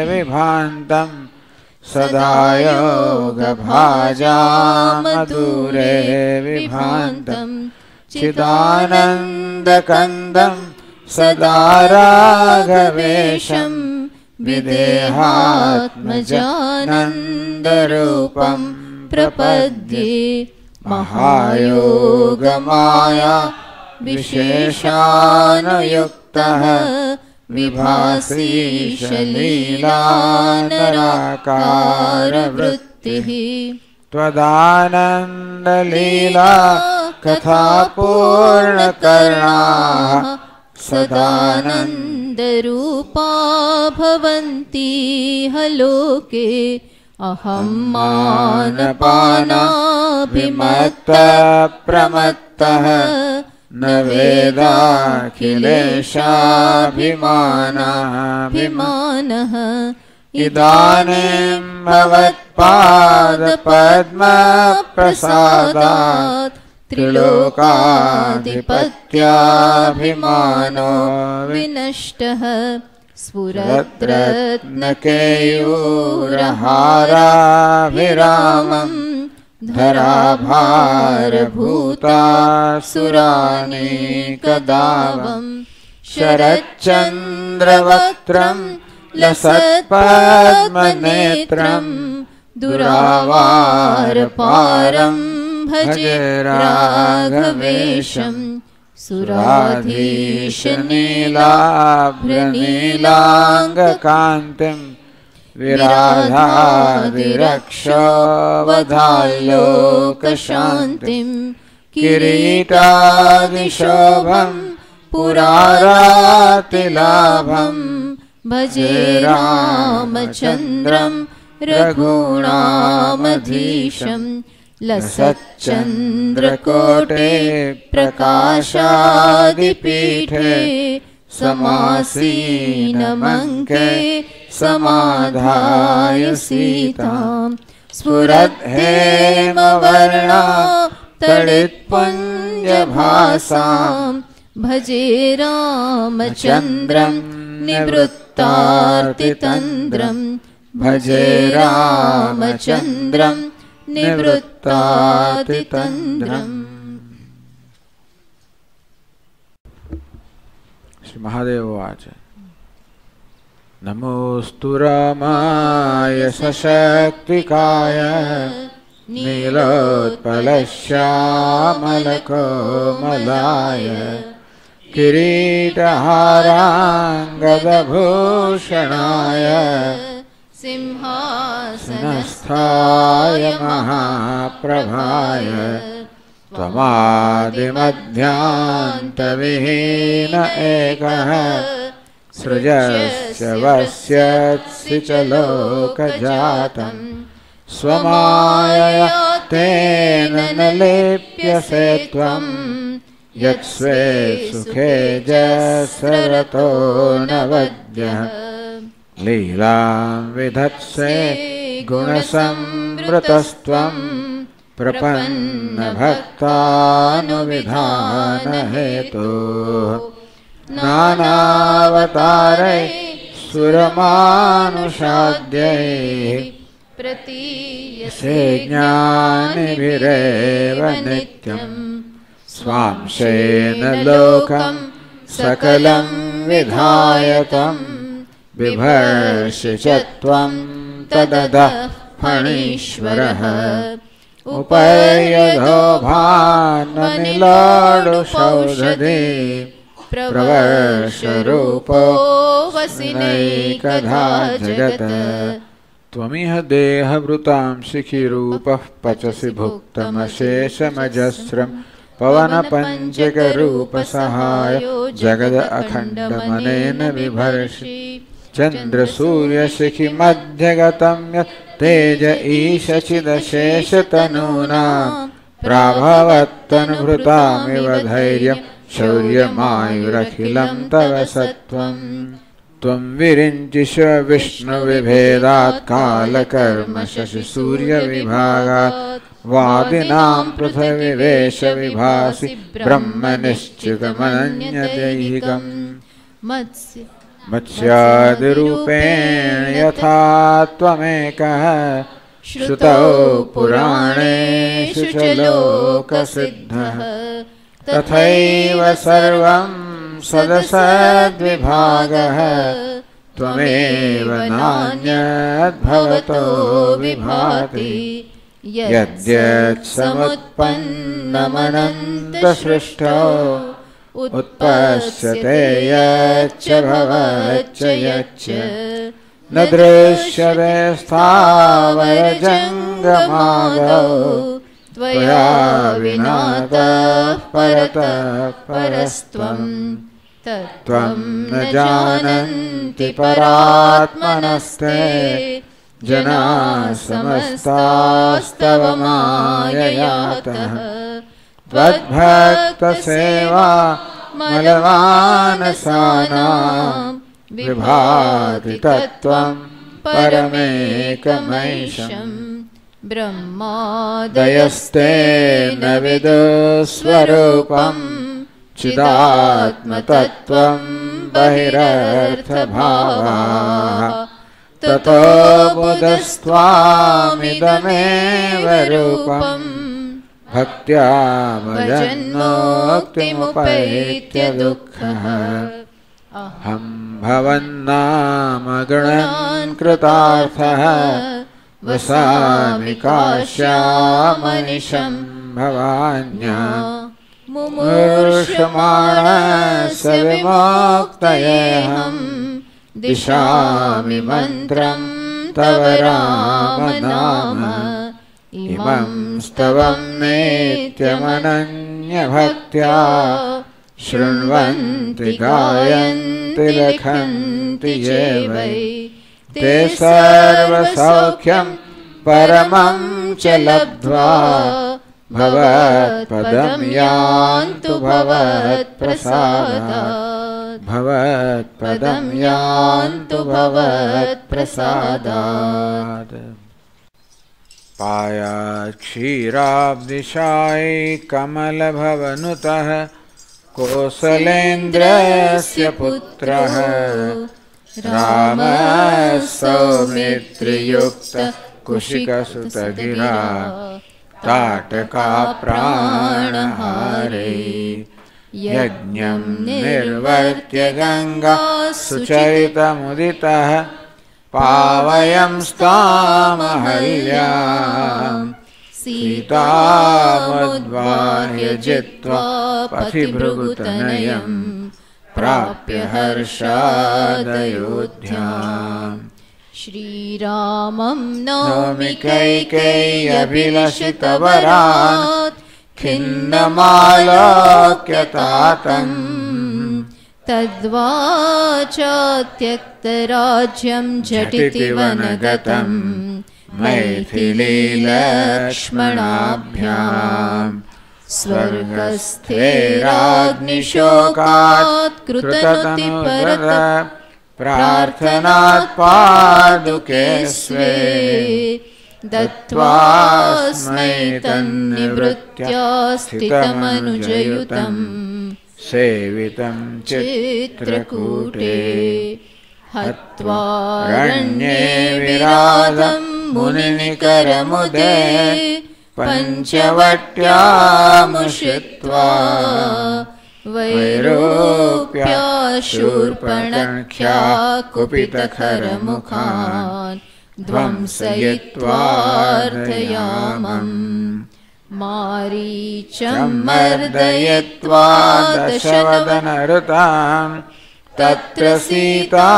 विभान्तम् सदा योगभाजामदूरे विभान्तं चिदानन्दकन्दं सदा राघवेशं विदेहात्मजानन्दरूपं प्रपद्ये महायोगमाया विशेषानुयुक्तः विभासीशलीलानराकारवृत्तिः त्वदानन्दलीला कथापूर्णकर्णाः सदानन्दरूपा भवन्तीह लोके अहं मानपानाभिमत्तप्रमत्तः न वेदाखिलेशाभिमानाभिमानः इदानीं भवत्पादपद्मप्रसादात् त्रिलोकाधिपत्याभिमानो विनष्टः स्फुरद्रत्नकेयूरहाराभिरामम् धराभारभूतासुरानीकदावम् शरच्चन्द्र चन्द्रवक्त्रं लसत्पद्मनेत्रं दुरावारपारं भजे राघवेशं सुराधीशनीलाभ्रनीलाङ्गकान्तिं विराधादिरक्षोवधाल्लोकशान्तिं किरीटादिशोभं पुरारातिलाभं भजे रामचन्द्रं रघूणामधीशं लसच्चन्द्रकोटे प्रकाशादिपीठे समासीनमङ्के समाधाय सीतां स्फुरद्हेमवर्णा तडित्पुञ्जभासां भजे रामचन्द्रं निवृत्तार्तितन्द्रं भजे रामचन्द्रं निवृत्तार्तितन्द्रम्। श्री महादेव उवाच नमोऽस्तु रामाय सशक्तिकाय नीलोत्पलश्यामलकोमलाय किरीटहाराङ्गदभूषणाय सिंहासनस्थाय महाप्रभाय त्वमादिमध्यान्तविहीन एकः सृजस्य वस्यसि च लोकजातं स्वमायया तेन न लिप्यसे त्वं यत्स्वे सुखे जसरतो न वद्यः लीलां विधत्से गुणसंवृतस्त्वं प्रपन्नभक्तानुविधानहेतोः नानावतारैः सुरमानुषाद्यैः प्रतीयसे ज्ञानिभिरेव नित्यं स्वांशेन लोकं सकलं विधायतं बिभर्षि च त्वं तदधः फणीश्वरः उपयधो भान्मनिलाडुषौषधे प्रवर्षरूपो वसिनैकधा जगत् त्वमिह देहभृतां शिखिरूपः पचसि भुक्तमशेषमजस्रं पवनपञ्चकरूपसहाय जगद अखण्डमनेन बिभर्षि चन्द्रसूर्यशिखिमध्यगतं यत् तेज ईशचिदशेषतनूनां प्राभवत्तनुभृतामिव धैर्यं शौर्यमायुरखिलं तव सत्त्वं त्वं विरिञ्चिष विष्णुविभेदात् कालकर्म शशिसूर्यविभागात् वादिनां पृथ्वीवेशविभासि ब्रह्मनिश्चितमनन्यदैहिकम् मत्स्यादिरूपेण यथा त्वमेकः श्रुतौ पुराणेषु च लोकसिद्धः तथैव सर्वं सदसद्विभागः त्वमेव नान्यद्भवतो विभाति यद्यत् समुत्पन्नमनन्तसृष्टौ उत्पश्यते यच्च भवच्च यच्च न दृश्यते स्थावरजङ्गमादौ त्वया विनातः परतः परस्त्वं तत्त्वं न जानन्ति परात्मनस्ते जनाः समस्तास्तव माययातः त्वद्भक्तसेवा मलमानसानां विभाति तत्त्वं परमेकमैशं ब्रह्मादयस्तेन विदुस्वरूपं चिदात्मतत्त्वं बहिरर्थभावाः ततो बुधस्त्वामिदमेव रूपं भक्त्या भजन्मुक्तिमुपैत्य दुःखः अहं भवन्नामगणन् कृतार्थः वसामि काश्यामनिशं भवान्या मुमुर्षमाणस्य विमुक्तयेऽहं दिशामि मन्त्रं तव राम नाम इमं स्तवं नित्यमनन्यभक्त्या शृण्वन्ति गायन्ति लिखन्ति ये वै ते सर्वसौख्यं परमं च लब्ध्वा भवत्पदं यान्तु भवत्प्रसादात् भवत्पदं यान्तु भवत्प्रसादात् पायात् क्षीराब्धिशायी कमलभवनुतः कोसलेन्द्रस्य पुत्रः रामः सौमित्रियुक्त कुशिकसुतगिरा ताटका प्राणहारे यज्ञं निर्वर्त्य गंगा सुचरितमुदितः पावयंस्तामहल्यां सीतामुद्वाह्य जित्वा पथिभृगुतनयं प्राप्य हर्षादयोध्याम् श्रीरामं नौमि कैकेय्यभिलषितवरात् खिन्नमालोक्य तातं तद्वाचात्यक्तराज्यं झटिति वनगतं मैथिलीलक्ष्मणाभ्याम् स्वर्गस्थे राज्ञिशोकात् कृतनुतिपरत प्रार्थनात् पादुके स्वे दत्त्वा स्मै तन्निवृत्त्या स्थितमनुजयुतं सेवितं चित्रकूटे हत्वा रण्ये विराधं मुनिनिकरमुदे पञ्चवट्यामुषित्वा वैरोप्या शूर्पणख्या कुपितखरमुखान् ध्वंसयित्वार्धयामम् मारीचं मर्दयित्वा दशवदनरुतां तत्र सीतामदृष्ट्वा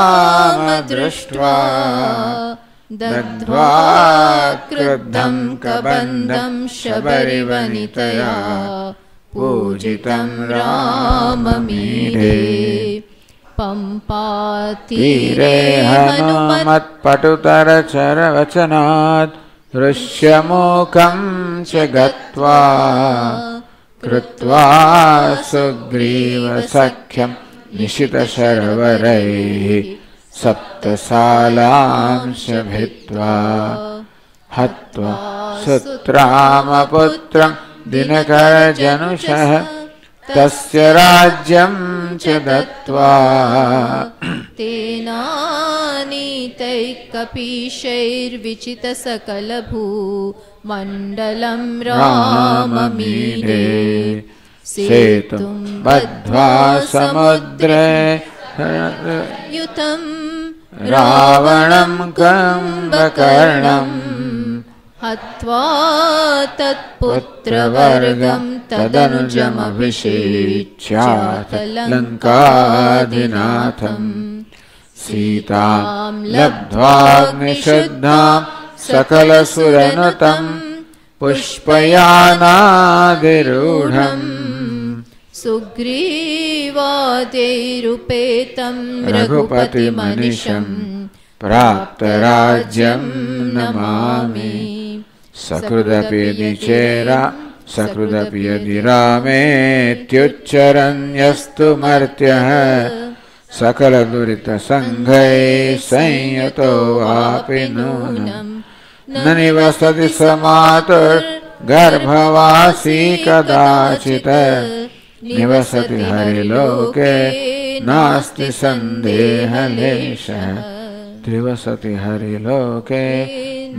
दग्ध्वा क्रुद्धं कबन्धं शबरिवनितया पूजितं राममीढे पंपातीरे हनुमत्पटुतरचरवचनात् ऋष्यमूकं च गत्वा कृत्वा सुग्रीवसख्यं निशितशर्वरैः सप्तसालांश भित्त्वा हत्वा सुत्रामपुत्रं दिनकरजनुषः तस्य राज्यं च दत्त्वा तेनानीतैकपीशैर्विचितसकलभूमण्डलं राममीढे सेतुं बद्ध्वा समुद्रे युतं रावणं कुम्भकर्णं हत्वा तत्पुत्रवर्गं तदनुजमभिषेच्याथ लङ्काधिनाथम् सीतां लब्ध्वाग्निशुद्धां सकलसुरनुतं पुष्पयानादिरूढम् सुग्रीवादेरुपेतं रघुपतिमनिशं प्राप्तराज्यं नमामि सकृदपि यदि चेरा सकृदपि यदि रामेत्युच्चरन्यस्तु मर्त्यः सकलदुरितसङ्घैः संयुतो वापि नूनं न निवसति स मातुर्गर्भवासी कदाचित् निवसति हरिलोके नास्ति सन्देहलेशः त्रिवसति हरिलोके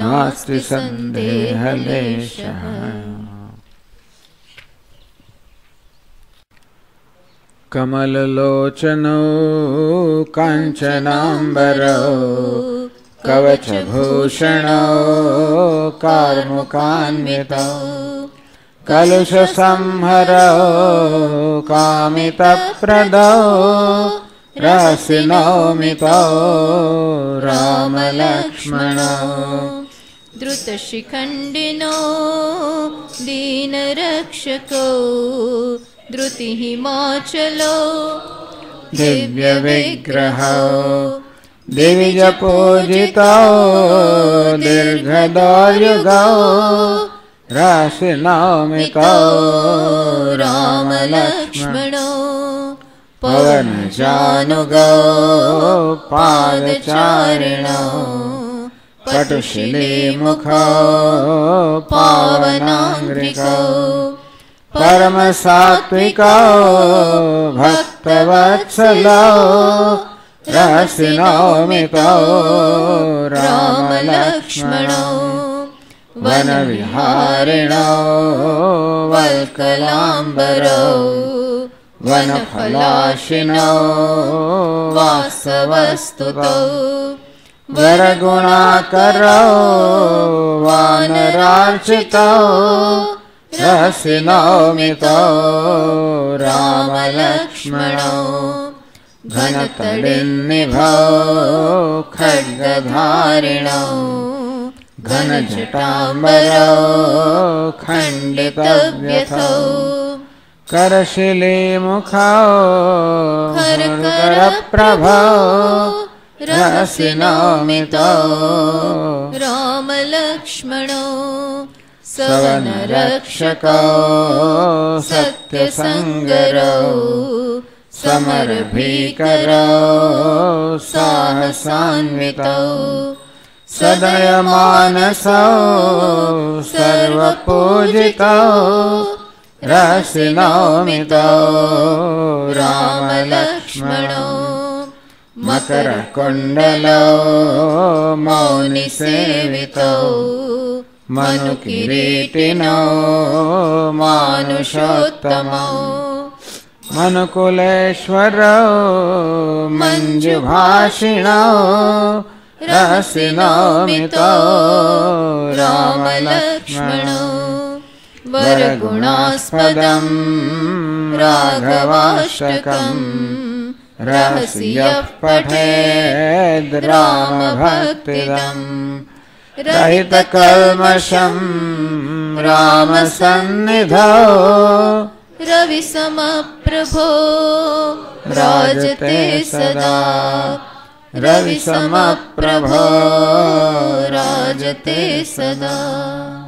नास्ति सन्देहलेशः। कमललोचनो काञ्चनाम्बरो कवचभूषणो कार्मुकान्वितो कलुषसंहरो कामितप्रदो रसिनौमितो रामलक्ष्मणो द्रुतशिखण्डिनो दीनरक्षको द्रुतिहिमाचलो दिव्यविग्रहो दिविजपूजितो दीर्घदौर्युगो राशिनौमितो रामलक्ष्मणो पवनजानुगो पादचारिणो पटुशिलीमुखो पावनाङ्घ्रिको परमसात्विको भक्तवत्सलो रसिनौमितो रामलक्ष्मणो वनविहारिणो वल्कलाम्बरो वनफलाशिनो वासवस्तुतो वरगुणाकरो वानरार्चितो रसिनौमितो रामलक्ष्मणो घनतडिन्निभो खड्गधारिणो घनजटाम्बरो खण्डितव्यथो करशिलीमुखो करप्रभो रसिनौमितो रामलक्ष्मणो सवनरक्षको सत्यसङ्गरो समरभीकरो साहसान्वितो सदयमानसो सर्वपूजितो रसिनौमितो रामलक्ष्मणो मकरकुण्डलो मौनिसेवितो मनुकिरीटिनो मानुषोत्तमो मनुकुलेश्वरो मञ्जुभाषिणो रसिनौमितो रामलक्ष्मणो वरगुणास्पदं राघवाष्टकम् रहसि यः पठेद् रामभक्तिदम् रहितकल्मषं रामसन्निधौ रविसमप्रभो राजते सदा रविसमप्रभो राजते सदा।